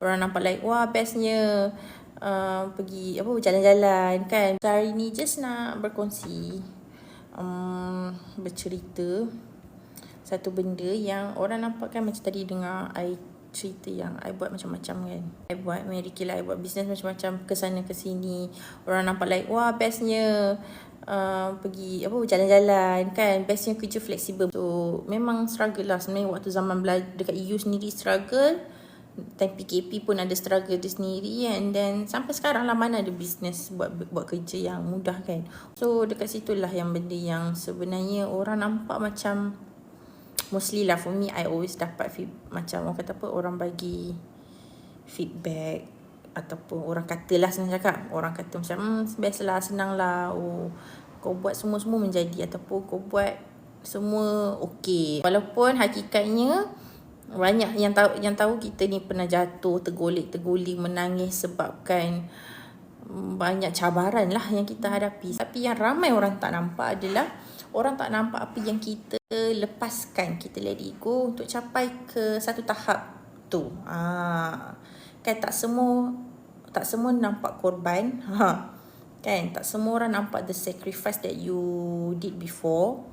Orang nampak like, wah bestnya pergi berjalan-jalan kan. Hari ni just nak berkongsi, bercerita satu benda yang orang nampak kan, macam tadi dengar I cerita yang I buat macam-macam kan. I buat I buat bisnes macam-macam kesana kesini. Orang nampak like, wah bestnya pergi berjalan-jalan kan, bestnya kerja fleksibel. So memang struggle lah sebenarnya waktu zaman belajar dekat EU sendiri, struggle. Time PKP pun ada struggle dia sendiri, and then sampai sekarang lah mana ada bisnes buat kerja yang mudah kan. So dekat situlah yang benda yang sebenarnya orang nampak macam, mostly lah for me, I always dapat macam orang kata orang bagi feedback, ataupun orang kata lah, senang cakap, orang kata macam best lah, senang lah, kau buat semua-semua menjadi, ataupun kau buat semua okey. Walaupun hakikatnya banyak yang tahu kita ni pernah jatuh, tergolek-terguling, menangis sebabkan banyak cabaran lah yang kita hadapi. Tapi yang ramai orang tak nampak adalah, orang tak nampak apa yang kita lepaskan, kita let it go untuk capai ke satu tahap tu. Kan tak semua nampak korban. Kan tak semua orang nampak the sacrifice that you did before,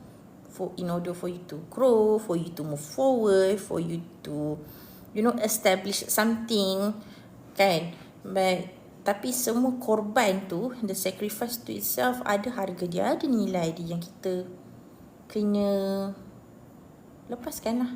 in order for you to grow, for you to move forward, for you to establish something kan. Tapi semua korban tu, the sacrifice to itself, ada harga dia, ada nilai dia yang kita kena lepaskan lah.